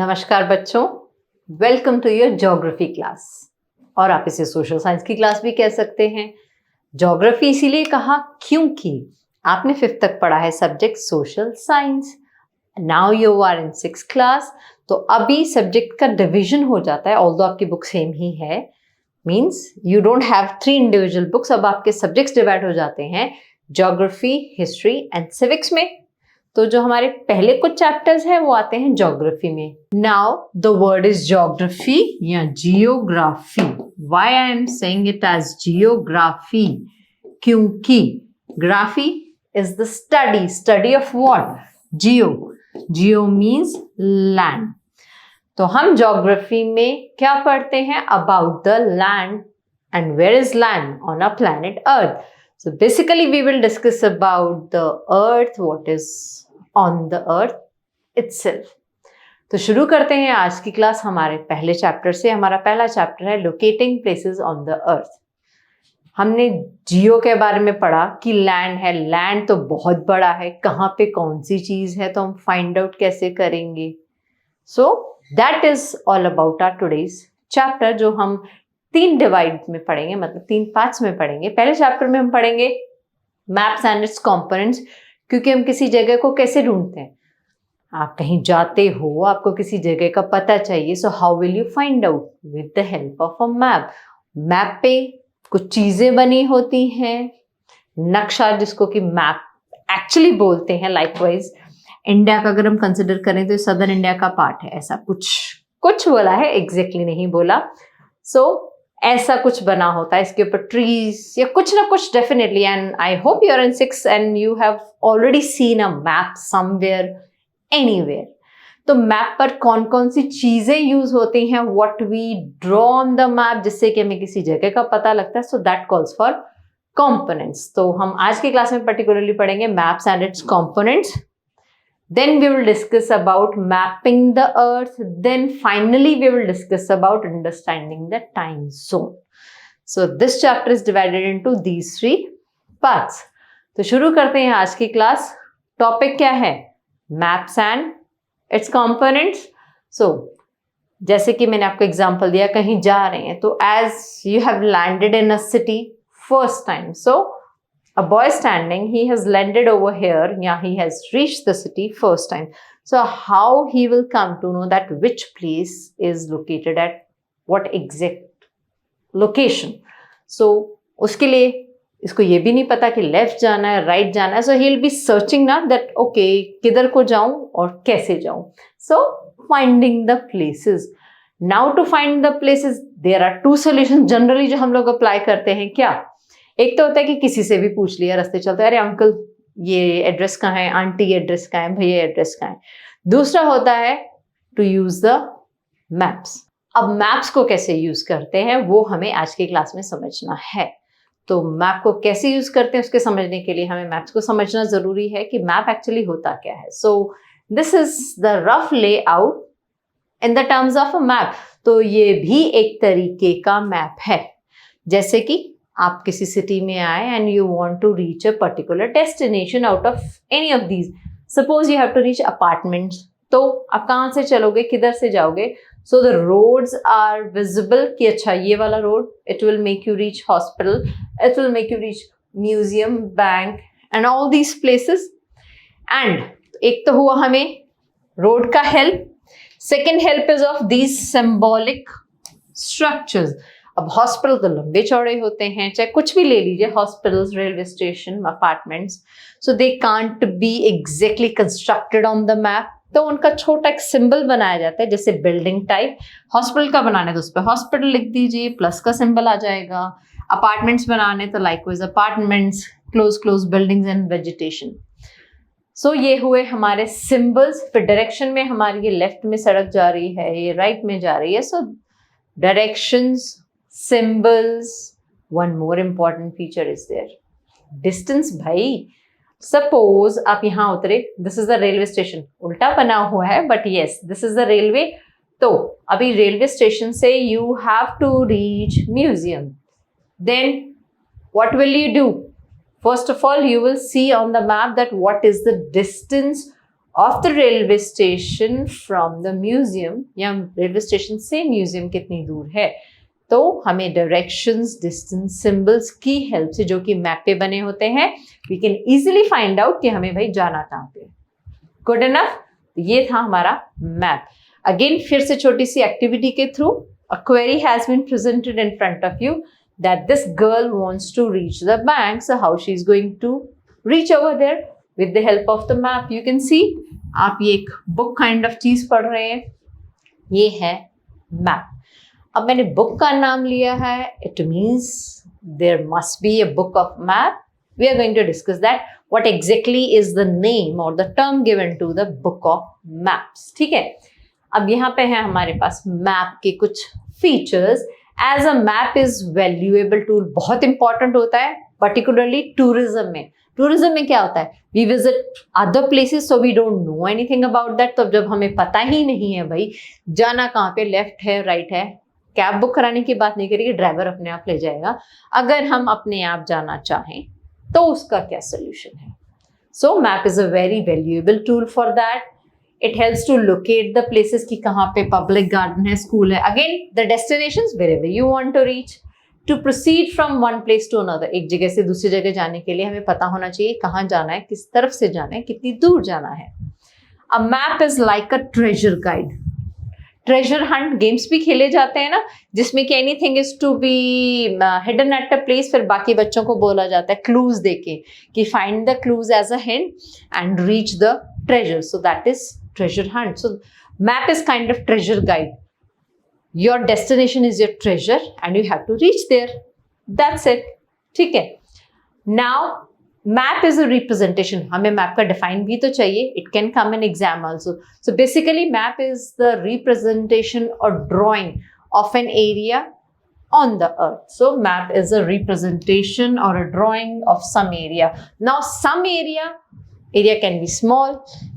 नमस्कार बच्चों, welcome to your geography class. और आप इसे सोशल साइंस की क्लास भी कह सकते हैं। ज्योग्राफी इसीलिए कहा क्योंकि आपने 5th तक पढ़ा है subject social science. Now you are in 6th class, तो अभी सब्जेक्ट का डिवीजन हो जाता है। ऑल्दो आपकी बुक सेम ही है, means you don't have 3 individual books. अब आपके सब्जेक्ट्स डिवाइड हो जाते हैं ज्योग्राफी, हिस्ट्री एंड सिविक्स में। तो जो हमारे पहले कुछ चैप्टर्स हैं वो आते हैं ज्योग्राफी में। Now the word is geography या geography. Why I am saying it as geography? क्योंकि graphy is the study of what? Geo means land. तो हम ज्योग्राफी में क्या पढ़ते हैं? About the land. And where is land? On a planet Earth. So basically we will discuss about the earth, what is on the earth itself. तो शुरू करते हैं आज की क्लास हमारे पहले चैप्टर से। हमारा पहला चैप्टर है locating places on the earth. हमने जियो के बारे में पढ़ा कि लैंड है, लैंड तो बहुत बड़ा है, कहाँ पे कौन सी चीज है तो हम फाइंड आउट कैसे करेंगे। So that is all about our today's chapter, जो हम 3 डिवाइड में पढ़ेंगे, मतलब 3 पार्ट्स में पढ़ेंगे। पहले चैप्टर में हम पढ़ेंगे मैप्स एंड इट्स कंपोनेंट्स, क्योंकि हम किसी जगह को कैसे ढूंढते हैं। आप कहीं जाते हो, आपको किसी जगह का पता चाहिए, so how will you find out? With the help of a map. Map पे कुछ चीजें बनी होती हैं, नक्शा जिसको कि मैप एक्चुअली बोलते हैं। लाइकवाइज इंडिया का अगर हम कंसिडर करें तो सदर्न इंडिया का पार्ट है, ऐसा कुछ बोला है, एग्जैक्टली नहीं बोला। सो ऐसा कुछ बना होता है, इसके ऊपर ट्रीज या कुछ ना कुछ definitely. And I hope you are in 6 and you have already seen a map somewhere, anywhere. तो मैप पर कौन कौन सी चीजें यूज होती हैं, what we draw on the map, जिससे कि हमें किसी जगह का पता लगता है। So that calls for components. तो हम आज की क्लास में पर्टिकुलरली पढ़ेंगे maps and its components. Then we will discuss about mapping the earth. Then finally we will discuss about understanding the time zone. So this chapter is divided into these 3 parts. तो शुरू करते हैं आज की class. Topic क्या है? Maps and its components. So जैसे कि मैंने आपको एग्जांपल दिया, कहीं जा रहे हैं तो as you have landed in a city first time, so a boy standing, he has landed over here, yeah, he has reached the city first time. So how he will come to know that which place is located at what exact location? So उसके लिए इसको ये भी नहीं पता कि left जाना है, राइट जाना है। So he'll be searching ना that okay, किधर को जाऊं और कैसे जाऊं। So finding the places. Now to find the places, there are 2 solutions generally जो हम लोग अप्लाई करते हैं। क्या? एक तो होता है कि किसी से भी पूछ लिया रास्ते चलते, अरे अंकल ये एड्रेस कहाँ है, आंटी एड्रेस कहाँ है, भैया एड्रेस कहाँ है। दूसरा होता है टू यूज द मैप्स। अब मैप्स को कैसे यूज करते हैं वो हमें आज की क्लास में समझना है। तो मैप को कैसे यूज करते हैं उसके समझने के लिए हमें मैप्स को समझना जरूरी है कि मैप एक्चुअली होता क्या है। सो this is the rough layout in the terms of a map. तो ये भी एक तरीके का मैप है। जैसे कि आप किसी सिटी में आए and you want to reach a particular destination out of any of these. Suppose you have to reach apartments, तो आप कहाँ से चलोगे, किधर से जाओगे? So the roads are visible कि अच्छा ये वाला road, it will make you reach hospital, it will make you reach museum, bank and all these places. And एक तो हुआ हमें रोड का help, second help is of these symbolic structures. अब हॉस्पिटल तो लंबे चौड़े होते हैं, चाहे कुछ भी ले लीजिए, hospitals, railway station, apartments, so they can't be exactly constructed on the map. तो उनका छोटा एक सिंबल बनाया जाता है, जैसे बिल्डिंग टाइप। हॉस्पिटल का बनाने तो उस पर हॉस्पिटल लिख दीजिए, प्लस का सिंबल आ जाएगा। अपार्टमेंट्स बनाने तो likewise apartments, close buildings and vegetation. So ये हुए हमारे सिंबल्स। फिर डायरेक्शन में हमारी ये लेफ्ट में सड़क जा रही है, ये राइट में जा रही है। So directions, symbols. One more important feature is there, distance। भाई सपोज आप यहाँ उतरे, this is the railway station, उल्टा बना हुआ है but yes this is the railway. तो अभी रेलवे स्टेशन से you have to reach museum, then what will you do? First of all, you will see on the map that what is the distance of the railway station from the museum, या railway station से museum कितनी दूर है, तो हमें directions, distance, symbols की help से, जो कि मैप पे बने होते हैं, we can easily find out कि हमें भाई जाना कहाँ पे। Good enough. ये था हमारा मैप। अगेन फिर से छोटी सी एक्टिविटी के through, a query has been presented in front of you that this girl wants to reach the bank, so how she is going to reach over there with the help of the map. You can see, आप ये एक book kind of चीज पढ़ रहे हैं, ये है map. अब मैंने बुक का नाम लिया है, it means there must be a book of map. We are going to discuss that. What exactly is the name or the term given to the book of maps? ठीक है, अब यहाँ पे है हमारे पास मैप के कुछ features. As a map is valuable tool, बहुत इंपॉर्टेंट होता है, पर्टिकुलरली टूरिज्म में. टूरिज्म में क्या होता है, we visit other places so we don't know anything about that. तो जब हमें पता ही नहीं है भाई जाना कहाँ पे, लेफ्ट है राइट है, कैब बुक कराने की बात नहीं करेगी, ड्राइवर अपने आप ले जाएगा. अगर हम अपने आप जाना चाहें तो उसका क्या सोल्यूशन है. So map is a very valuable tool for that. It helps to locate the places कि कहाँ पे पब्लिक गार्डन है, स्कूल है. Again, the destinations wherever you want to reach. To proceed from one place to another, एक जगह से दूसरी जगह जाने के लिए हमें पता होना चाहिए कहाँ जाना है, किस तरफ से जाना है, कितनी दूर जाना है. A map is like a treasure guide. Treasure hunt games भी खेले जाते हैं ना, जिसमें कि anything is to be hidden at a place, फिर बाकी बच्चों को बोला जाता है क्लूज देके कि find the clues as a hint and reach the treasure. So that is treasure hunt. So map is kind of treasure guide. Your destination is your treasure and you have to reach there. That's it. ठीक है. Now map is a representation. हमें map का define भी तो चाहिए. It can come in exam also. So basically map is the representation or drawing of an area on the earth. So map is a representation or a drawing of some area. Now some area can be small,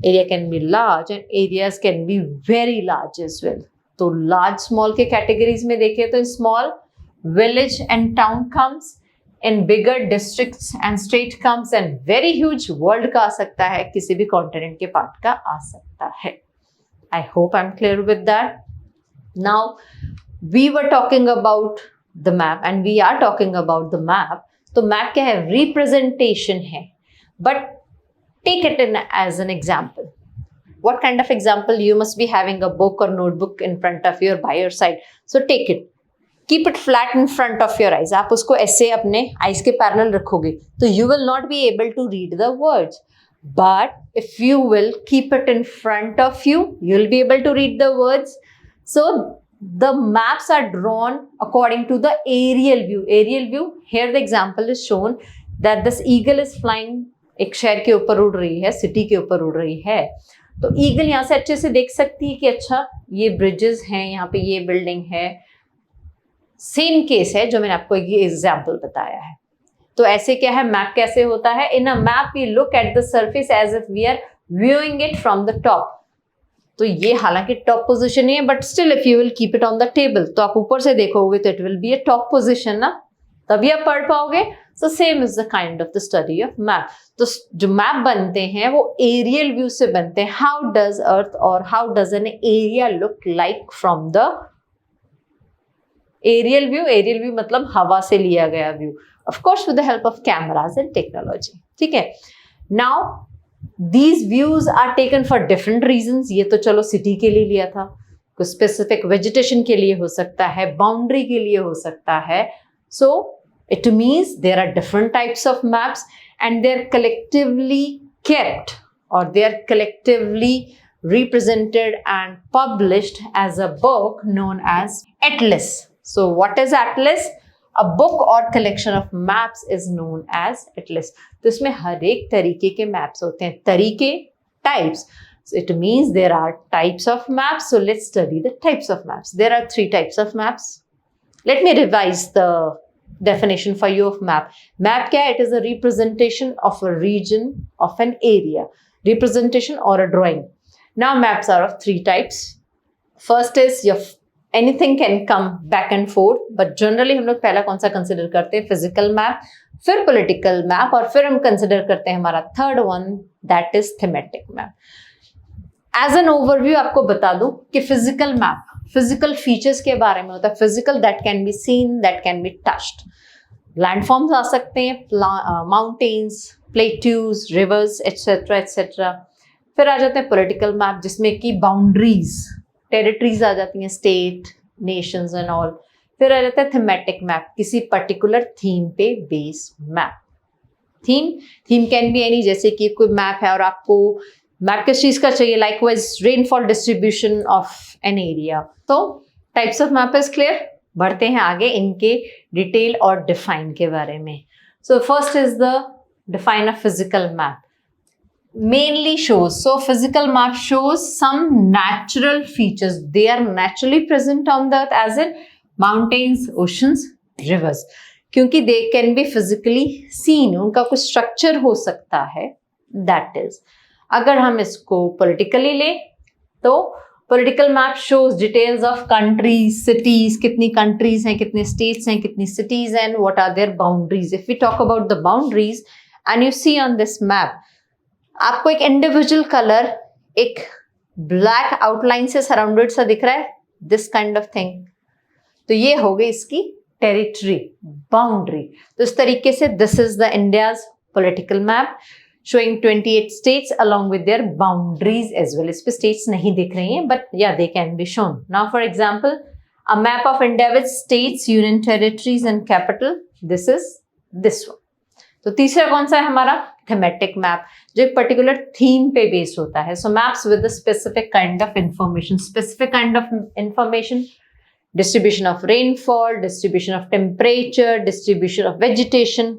area can be large, and areas can be very large as well. तो large small के categories में देखें तो small village and town comes, in bigger districts and state comes, and very huge world का आ सकता है, किसी भी continent के part का आ सकता है. I hope I'm clear with that. Now we were talking about the map and we are talking about the map. तो map क्या है, representation है. But take it in as an example. What kind of example? You must be having a book or notebook in front of you or by your side. So take it. Keep it flat in front of your eyes. आप उसको ऐसे अपने eyes के parallel रखोगे तो you will not be able to read the words. But if you will keep it in front of you, you will be able to read the words. So the maps are drawn according to the aerial view. Aerial view, here the example is shown that this eagle is flying, एक शहर के ऊपर उड़ रही है, city के ऊपर उड़ रही है. तो ईगल यहाँ से अच्छे से देख सकती है कि अच्छा ये ब्रिजेस हैं, यहाँ पे ये बिल्डिंग है. सेम केस है जो मैंने आपको ये एग्जाम्पल बताया है. तो ऐसे क्या है, मैप कैसे होता है, in a map we look at the surface as if we are viewing it from the top. तो ये हालांकि टॉप पोजिशन ही है, but still if you will keep it on the table, तो आप ऊपर से देखोगे तो it will be a top position ना, तभी आप पढ़ पाओगे. So same is the kind of the study of map. तो जो मैप बनते हैं वो एरियल व्यू से बनते हैं. How does Earth or how does an area look like from the aerial view? Aerial view मतलब हवा से लिया गया view. Of course with the help of cameras and technology. ठीक है. Now these views are taken for different reasons. ये तो चलो सिटी के लिए लिया था, कुछ स्पेसिफिक वेजिटेशन के लिए हो सकता है, बाउंड्री के लिए हो सकता है. So it means there are different types of maps and they're collectively kept or they're collectively represented and published as a book known as atlas. So what is atlas? A book or collection of maps is known as atlas. तो इसमें हर एक तरीके के maps होते हैं. तरीके, types. So it means there are types of maps. So let's study the types of maps. There are 3 types of maps. Let me revise the definition for you of map. Map क्या है? It is a representation of a region, of an area. Representation or a drawing. Now maps are of 3 types. First is your anything can come back and forth, but generally हम लोग पहला कौन सा consider करते हैं? Physical map, फिर political map, और फिर हम कंसिडर करते हैं हमारा third one, that is thematic map. As an overview आपको बता दूं कि फिजिकल मैप फिजिकल फीचर्स के बारे में होता है. Physical that can be seen, that can be touched. Landforms आ सकते हैं, mountains, plateaus, rivers etcetera etcetera. फिर आ जाते हैं पॉलिटिकल मैप जिसमें कि बाउंड्रीज, टेरिटरीज आ जाती हैं, स्टेट, नेशंस एंड ऑल. फिर आ जाता है थीमेटिक मैप, किसी पर्टिकुलर थीम पे based map. Theme can be any, जैसे कि कोई मैप है और आपको मैप किस चीज का चाहिए, likewise rainfall distribution of an area. तो types of map is clear. बढ़ते हैं आगे इनके डिटेल और डिफाइन के बारे में. सो first is the define a physical map. Mainly shows, so physical map shows some natural features. They are naturally present on the earth, as in mountains, oceans, rivers. क्योंकि they can be physically seen, उनका कुछ structure हो सकता है. That is, अगर हम इसको politically ले तो political map shows details of countries, cities, कितनी countries हैं, कितने states हैं, कितनी cities हैं, what are their boundaries. If we talk about the boundaries and you see on this map, आपको एक इंडिविजुअल कलर एक ब्लैक आउटलाइन से सराउंडेड सा दिख रहा है, दिस काइंड ऑफ थिंग. तो ये हो गई इसकी टेरिटरी, बाउंड्री. तो इस तरीके से this is the India's political map showing 28 states along with their boundaries as well. इस पे स्टेट्स नहीं दिख रही हैं बट या they can be shown. Now for example a map of India with states, union territories and capital. This is this one. तो तीसरा कौन सा है हमारा, थीमेटिक मैप, जो एक पर्टिकुलर थीम पे बेस्ड होता है. So maps with specific kind of information. Specific kind of information, distribution of rainfall, distribution of temperature, distribution of vegetation,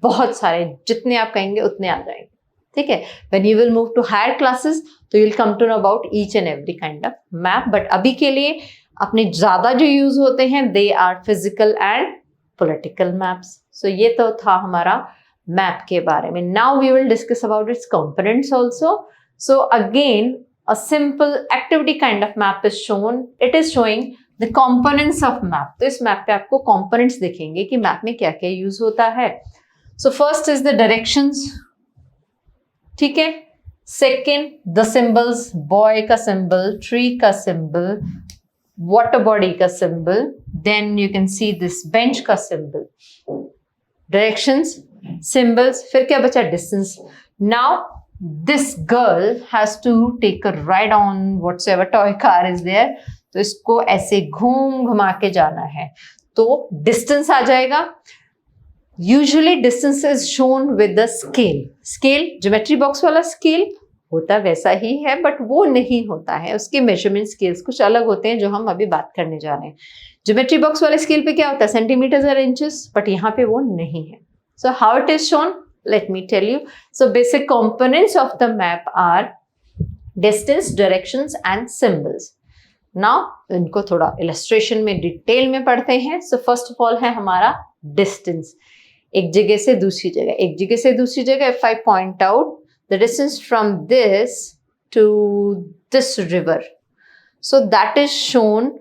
बहुत सारे, जितने आप कहेंगे उतने आ जाएंगे. ठीक है. When you will move to higher classes तो you will come to know about each and every kind of map. But अभी के लिए अपने ज्यादा जो यूज होते हैं they are physical and political maps. So ये तो था हमारा मैप के बारे में. Now we will discuss about its components also. So again a simple activity kind of map is shown. It is showing the components of map. तो इस map पे आपको कंपोनेंट्स दिखेंगे कि मैप में क्या क्या यूज होता है. So first is the directions. ठीक है. सेकेंड द सिंबल्स, बॉय का सिंबल, ट्री का सिंबल, वाटर बॉडी का symbol, then you can see this bench का सिंबल. Directions, symbols. फिर क्या बचा, distance. Now this girl has to take a ride on whatsoever toy car is there. तो इसको ऐसे घूम घुमा के जाना है तो distance आ जाएगा. Usually distance is shown with the scale. Scale geometry box वाला scale होता वैसा ही है बट वो नहीं होता है. उसके measurement scales कुछ अलग होते हैं जो हम अभी बात करने जा रहे हैं. ज्योमेट्री बॉक्स वाले स्केल पे क्या होता है, सेंटीमीटर्स और इंचेस, बट यहाँ पे वो नहीं है. So how it is shown? Let me tell you. So basic components of the map are distance, directions and symbols. Now इनको थोड़ा illustration में डिटेल में पढ़ते हैं. So first of all है हमारा distance. एक जगह से दूसरी जगह, एक जगह से दूसरी जगह. If I point out the distance from this to this river, so that is shown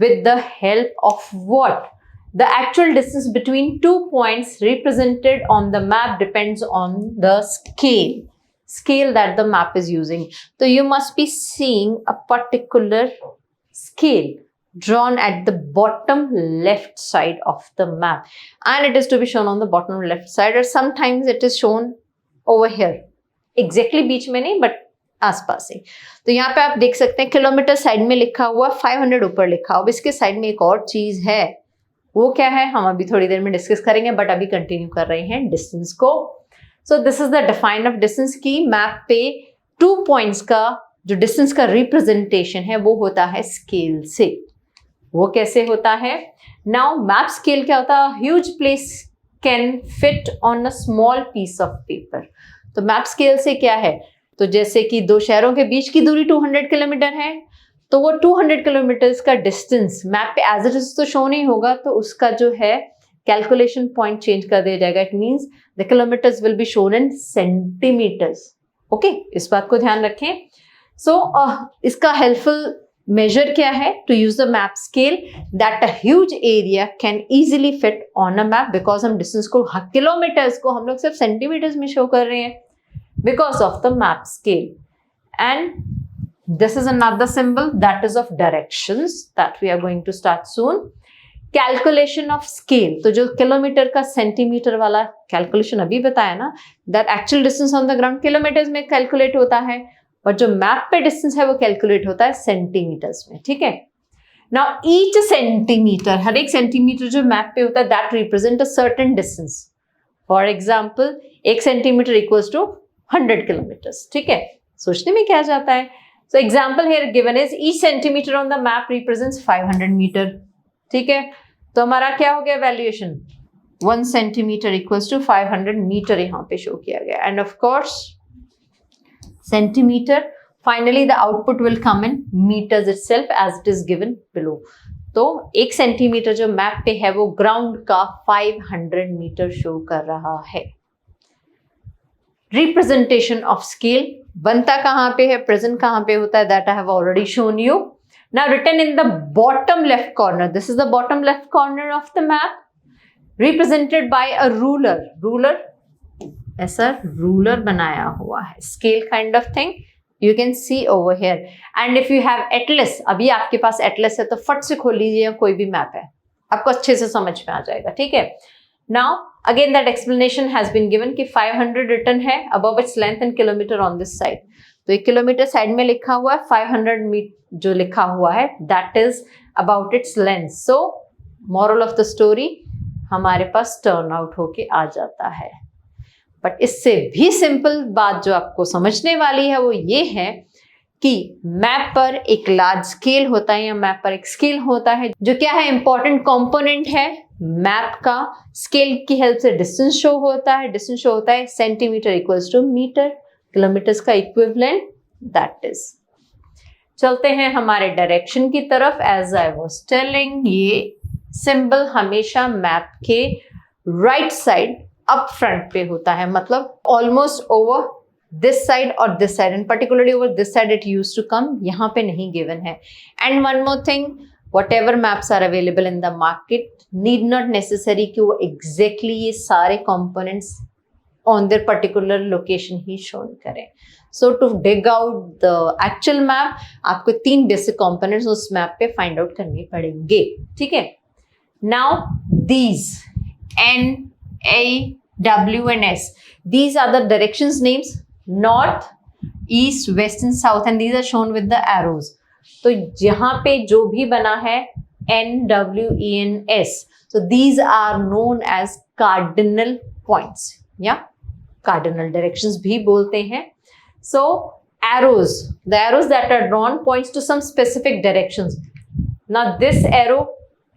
with the help of what? The actual distance between two points represented on the map depends on the scale that the map is using. So you must be seeing a particular scale drawn at the bottom left side of the map, and it is to be shown on the bottom left side, or sometimes it is shown over here, exactly बीच में नहीं but आसपास ही. तो यहाँ पे आप देख सकते हैं किलोमीटर साइड में लिखा हुआ, 500 ऊपर लिखा हुआ. इसके साइड में एक और चीज है, वो क्या है हम अभी थोड़ी देर में डिस्कस करेंगे, बट अभी कंटिन्यू कर रहे हैं डिस्टेंस को. सो this is the define of distance की मैप पे 2 पॉइंट्स का जो डिस्टेंस का रिप्रेजेंटेशन है वो होता है स्केल से. वो कैसे होता है? नाउ मैप स्केल क्या होता है? Huge place can fit on a small piece of paper. तो मैप स्केल से क्या है, तो जैसे कि दो शहरों के बीच की दूरी 200 किलोमीटर है तो वो 200 किलोमीटर्स का डिस्टेंस मैप पे एज इट इज तो शो नहीं होगा, तो उसका जो है कैलकुलेशन पॉइंट चेंज कर दिया जाएगा. It means the kilometres will be shown in centimetres. Okay, इस बात को ध्यान रखें. सो इसका हेल्पफुल मेजर क्या है? To use the map scale that a huge area can easily fit on a map, because हम डिस्टेंस को किलोमीटर्स को हम लोग सिर्फ सेंटीमीटर्स में शो कर रहे हैं because of the map scale. And This is another symbol that is of directions that we are going to start soon. Calculation of scale, तो जो किलोमीटर का सेंटीमीटर वाला कैलकुलेशन अभी बताया ना, that actual distance on the ground kilometres में calculate होता है, और जो मैप पे डिस्टेंस है वो कैलकुलेट होता है सेंटीमीटर्स में, ठीक है। Now each सेंटीमीटर, हर एक सेंटीमीटर जो मैप पे होता है, that represent a certain distance. For example, 1 centimetre equals to 100 kilometres, ठीक है। सोचने में क्या जाता है। So example here given is each centimeter on the map represents 500 meter, ठीक है। तो हमारा क्या हो गया valuation, 1 centimetre equals to 500 metre यहाँ पे शो किया गया, and of course centimetre, finally the output will come in metres itself as it is given below. तो 1 सेंटीमीटर जो मैप पे है वो ग्राउंड का 500 मीटर शो कर रहा है। रिप्रेजेंटेशन ऑफ स्केल बनता कहाँ पे है, प्रेजेंट कहाँ पे होता है, that I have already shown you. Now written in the bottom left corner, this is the bottom left corner of the map, represented by a ruler. Ruler, ऐसा ruler बनाया हुआ है, scale kind of thing, you can see over here. And if you have atlas, अभी आपके पास Atlas है तो फट से खोल लीजिए, कोई भी मैप है, आपको अच्छे से समझ में आ जाएगा, ठीक है। Now again that explanation has been given कि 500 written है above its length and kilometer on this side, तो 1 किलोमीटर साइड में लिखा हुआ है, 500 मीटर जो लिखा हुआ है that is about its length. So moral of the story हमारे पास टर्न आउट होके आ जाता है। बट इससे भी सिंपल बात जो आपको समझने वाली है वो ये है कि मैप पर एक लार्ज स्केल होता है या मैप पर एक स्केल होता है जो क्या है, इंपॉर्टेंट कंपोनेंट है मैप का। स्केल की हेल्प से डिस्टेंस शो होता है, डिस्टेंस शो होता है centimetre equals to metre, kilometres का इक्विवेलेंट दैट इज। चलते हैं हमारे डायरेक्शन की तरफ। एज आई वाज टेलिंग, ये सिंबल हमेशा मैप के राइट साइड अप फ्रंट पे होता है, मतलब almost over this side or this side, and particularly over this side it used to come, यहाँ पे नहीं given है। And one more thing, whatever maps are available in the market need not necessary कि वो exactly ये सारे components on their particular location he shown करें। So to dig out the actual map, आपको 3 basic components उस map पे find out करने पड़ेंगे, ठीक है। Now these N, A, W and S, these are the directions names, north, east, west and south, and these are shown with the arrows. तो यहाँ पे जो भी बना है N, W, E and S, so these are known as cardinal points या cardinal directions भी बोलते हैं। So arrows, the arrows that are drawn points to some specific directions. Now this arrow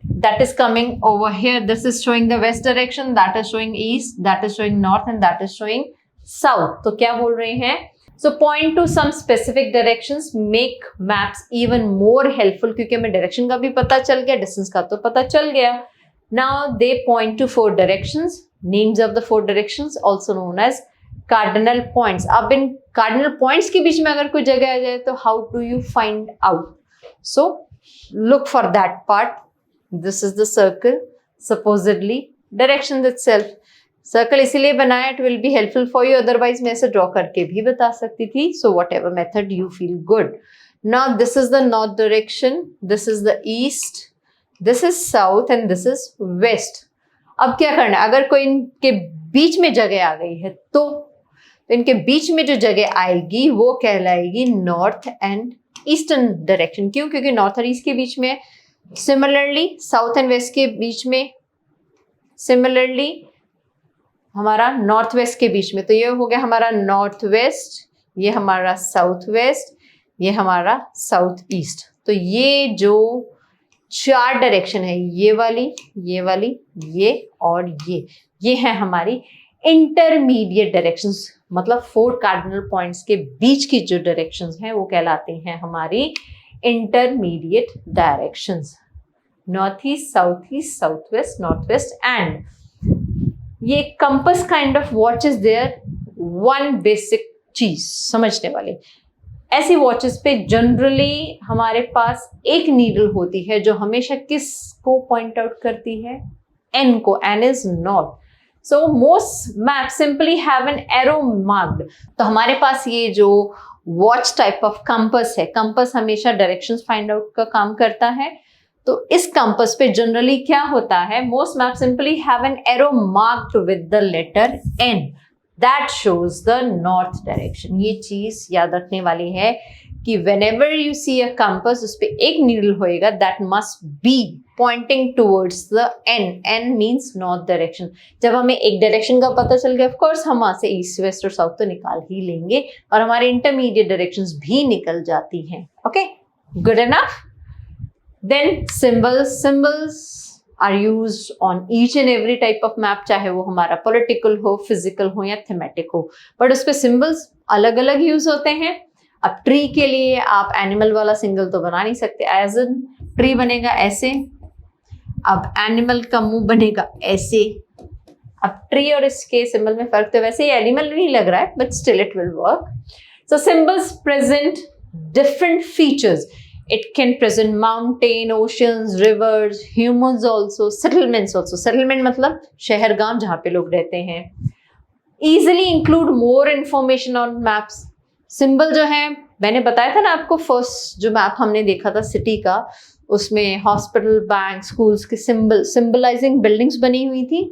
that is coming over here, this is showing the west direction, that is showing east, that is showing north and that is showing south. तो क्या बोल रहे हैं, so point to some specific directions make maps even more helpful, क्योंकि हमें direction का भी पता चल गया, distance का तो पता चल गया। Now they point to 4 directions, names of the 4 directions also known as cardinal points. अब इन cardinal points के बीच में अगर कोई जगह आ जाए तो how do you find out? So look for that part. This is the circle, supposedly directions itself. Circle इसीलिए बनाया, it will be helpful for you, otherwise मैं इसे ड्रॉ करके भी बता सकती थी। So whatever method you feel good. Now this is the north direction, this is the east, this is south and this is west. अब क्या करना है, अगर कोई इनके बीच में जगह आ गई है तो इनके बीच में जो जगह आएगी वो कहलाएगी नॉर्थ एंड ईस्टर्न डायरेक्शन। क्यों? क्योंकि नॉर्थ और ईस्ट के बीच में, सिमिलरली साउथ एंड वेस्ट के बीच में, सिमिलरली हमारा नॉर्थ वेस्ट के बीच में। तो ये हो गया हमारा नॉर्थ वेस्ट, ये हमारा साउथ वेस्ट, ये हमारा साउथ ईस्ट। तो ये जो 4 डायरेक्शन है, ये वाली, ये वाली, ये और ये है हमारी इंटरमीडिएट डायरेक्शंस, मतलब 4 कार्डिनल पॉइंट्स के बीच की जो डायरेक्शंस हैं वो कहलाती हैं हमारी intermediate directions. North east, south west, north west. And ये compass kind of watch is there, one basic चीज समझने वाली। ऐसी वॉचेस पे जनरली हमारे पास एक नीडल होती है जो हमेशा किसको पॉइंट आउट करती है, एन को। N is north. So most map simply have an arrow marked. तो हमारे पास ये जो वॉच टाइप ऑफ कंपास है। कंपास हमेशा डायरेक्शंस फाइंड आउट का काम करता है। तो इस कंपास पे जनरली क्या होता है, most map simply have an arrow marked with the letter N that shows the north direction. ये चीज याद रखने वाली है कि whenever you see a compass उस पे एक नीडल होएगा that must be pointing towards the N. N means north direction. जब हमें एक डायरेक्शन का पता चल गया, of course हम वहां से ईस्ट वेस्ट और साउथ तो निकाल ही लेंगे और हमारे इंटरमीडिएट डायरेक्शंस भी निकल जाती हैं। Okay, good enough. Then symbols are used on each and every type of map, चाहे वो हमारा पॉलिटिकल हो, फिजिकल हो या थीमेटिक हो, बट उस पे सिंबल्स अलग अलग यूज होते हैं। अब ट्री के लिए आप एनिमल वाला सिंगल तो बना नहीं सकते, एज एन ट्री बनेगा ऐसे, अब एनिमल का मुंह बनेगा ऐसे। अब ट्री और इसके सिंबल में फर्क तो वैसे ही एनिमल नहीं लग रहा है, but still it will work. So symbols present different features. It can present mountain, oceans, rivers, humans also, settlements also. Settlement मतलब शहर गांव जहाँ पे लोग रहते हैं। Easily include more information on maps. Symbol जो है, मैंने बताया था ना आपको, फर्स्ट जो मैप हमने देखा था सिटी का, उसमें हॉस्पिटल, बैंक, स्कूल्स के सिंबलाइजिंग बिल्डिंग्स बनी हुई थी।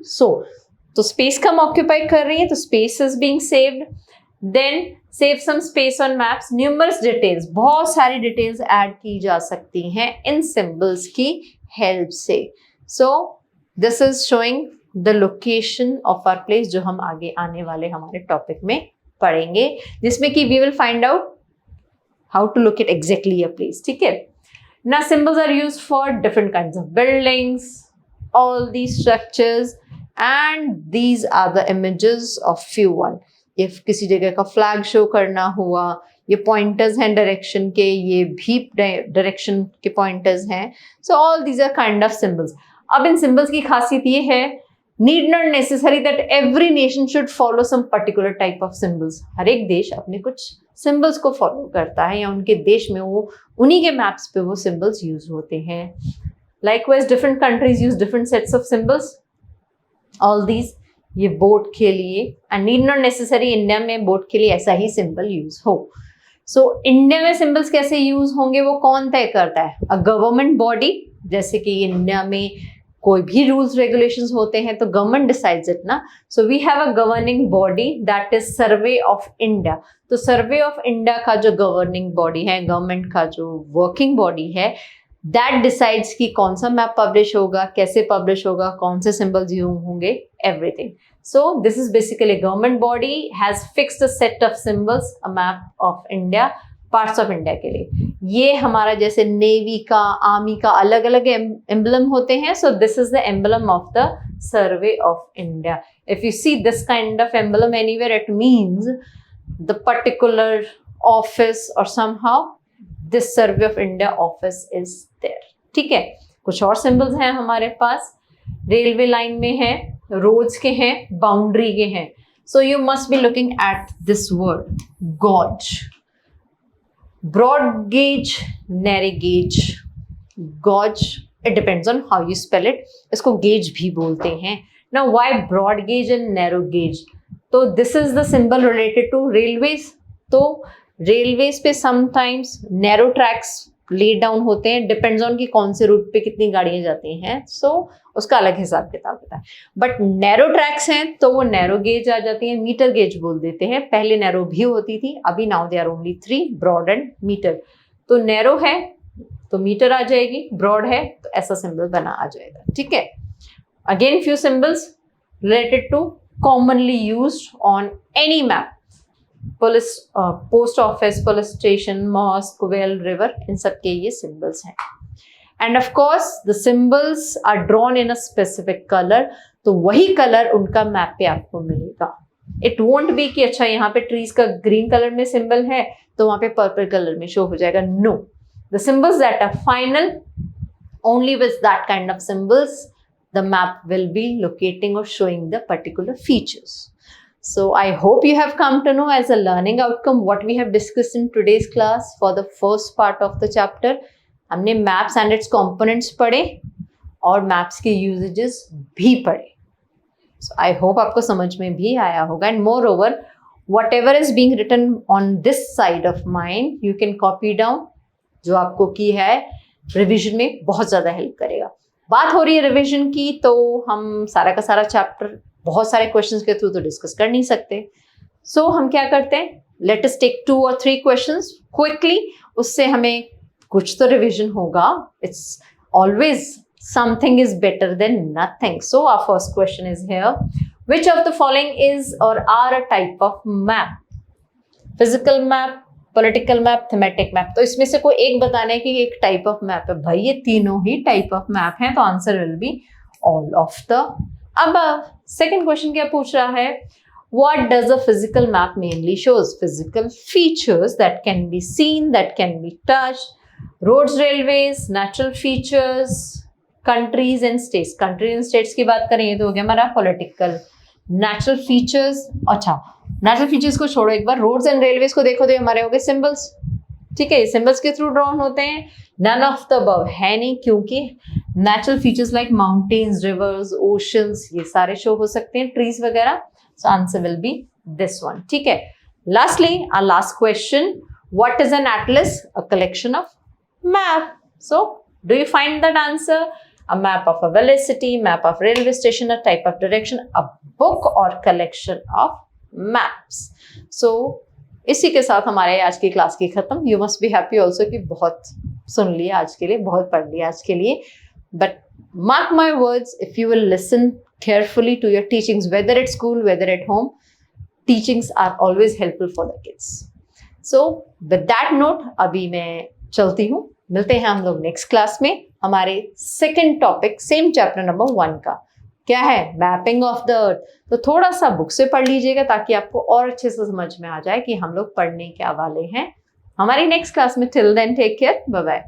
तो स्पेस कम ऑक्यूपाई कर रही है, तो space is being saved. Then save some space on maps. Numerous details, बहुत सारी डिटेल्स ऐड की जा सकती हैं इन सिंबल्स की हेल्प से। So this is showing the location of our place, जो हम आगे आने वाले हमारे टॉपिक में पढ़ेंगे, जिसमें कि we will find out how to locate exactly a place. ठीक है ना। Symbols are used for different kinds of buildings, all these structures, and these are the images of few one. If किसी जगह का फ्लैग शो करना हुआ, ये pointers हैं डायरेक्शन के, ये भी डायरेक्शन के पॉइंटर्स हैं। So all these are kind of symbols. अब इन सिंबल्स की खासियत ये है, need not necessary that every nation should follow some particular type of symbols. हर एक देश अपने कुछ सिंबल्स को फॉलो करता है, या उनके देश में वो उन्हीं के मैप्स पे वो सिंबल्स यूज होते हैं। Likewise different countries use different sets of symbols. All these, ये बोट के लिए, and need not necessary India में बोट के लिए ऐसा ही सिंबल यूज हो। सो इंडिया में सिंबल्स कैसे यूज होंगे वो कौन तय करता है? अ गवर्नमेंट बॉडी, जैसे कि इंडिया में कोई भी रूल्स रेगुलेशंस होते हैं तो गवर्नमेंट डिसाइड्स इट ना। So we have a governing body that is survey of India. तो सर्वे ऑफ इंडिया का जो गवर्निंग बॉडी है, गवर्नमेंट का जो वर्किंग बॉडी है, दैट डिसाइड्स कि कौन सा मैप पब्लिश होगा, कैसे पब्लिश होगा, कौन से सिंबल्स यूज होंगे, everything. So this is basically a government body has fixed a set of symbols, a map of India, parts of India के लिए। ये हमारा जैसे नेवी का, आर्मी का अलग अलग एम्बलम होते हैं। So this is the emblem of the survey of India. If you see this kind of emblem anywhere, it means the particular office or somehow this survey of India office is there. ठीक है, कुछ और symbols हैं हमारे पास। Railway line में है, roads के हैं, बाउंड्री के हैं। So you must be looking at this word gauge. Broad gauge, narrow gauge, gauge, it depends on how you spell it. इसको गेज भी बोलते हैं। Now why broad gauge and narrow gauge? तो this is the symbol related to railways. तो railways पे sometimes narrow tracks lay down होते हैं, depends on कि कौन से रूट पे कितनी गाड़ियां जाती हैं। सो उसका अलग हिसाब किताब होता है। बट नैरो ट्रैक्स हैं तो वो नैरो गेज आ जाती है, मीटर गेज बोल देते हैं। पहले नैरो भी होती थी, अभी now they are only 3, broad and metre. तो नैरो है तो मीटर आ जाएगी, ब्रॉड है तो ऐसा सिंबल बना आ जाएगा। ठीक है, again few symbols related to commonly used on any map. Police, post office, police station, mosque, well, river, इन सब के ये सिंबल्स हैं। And of course the symbols are drawn in a specific colour. तो वही कलर उनका map पे आपको मिलेगा। इट वोंट बी कि अच्छा यहाँ पे ट्रीज का ग्रीन कलर में सिंबल है तो वहां पे पर्पल कलर में शो हो जाएगा। No, the symbols that are final, only with that kind of symbols the map will be locating or showing the particular features. So I hope you have come to know as a learning outcome what we have discussed in today's class for the first part of the chapter. हमने maps and its components पढ़े और maps के usages भी पढ़े। So I hope आपको समझ में भी आया होगा। And moreover, whatever is being written on this side of mine you can copy down, जो आपको की है रिवीजन में बहुत ज़्यादा हेल्प करेगा। बात हो रही है रिवीजन की, तो हम सारा का सारा चैप्टर बहुत सारे क्वेश्चंस के थ्रू तो डिस्कस कर नहीं सकते। सो हम क्या करते हैं, let us take 2 or 3 questions quickly, उससे हमें कुछ तो रिवीजन होगा। It's always something is better than nothing. So our first question is here, which of the following is or are a type of map? Physical map, political map, thematic map। तो इसमें से कोई एक बताना है कि एक टाइप ऑफ मैप है। भाई ये तीनों ही टाइप ऑफ मैप हैं, तो answer will be all of the above। Second question क्या पूछ रहा है, what does a physical map mainly shows? Physical features that can be seen, that can be touched, roads, railways, natural features, countries and states। countries and states की बात करें तो हो गया हमारा पॉलिटिकल। नेचुरल फीचर्स, अच्छा नेचुरल फीचर्स को छोड़ो एक बार, रोड्स एंड रेलवेज को देखो तो हमारे हो गए सिंबल्स। ठीक है, सिंबल्स के थ्रू ड्रॉन होते हैं। नन ऑफ द अबव है नहीं, क्योंकि natural features like mountains, rivers, oceans ये सारे शो हो सकते हैं, ट्रीज वगैरह। So answer will be this one. ठीक है, lastly our last question, what is an atlas? A collection of map. So do you find that answer? A map of a velocity, map of railway station, a type of direction, a book or collection of maps। So इसी के साथ हमारे आज की class की खत्म। You must be happy also कि बहुत सुन लिया आज के लिए, बहुत पढ़ लिया आज के लिए। But mark my words, if you will listen carefully to your teachings, whether at school, whether at home, teachings are always helpful for the kids। So with that note, अभी मैं चलती हूँ, मिलते हैं हम लोग नेक्स्ट क्लास में। हमारे second topic same chapter number 1 का क्या है, मैपिंग ऑफ द अर्थ। तो थोड़ा सा बुक से पढ़ लीजिएगा ताकि आपको और अच्छे से समझ में आ जाए कि हम लोग पढ़ने क्या वाले हैं हमारी नेक्स्ट क्लास में। Till then take care, bye bye.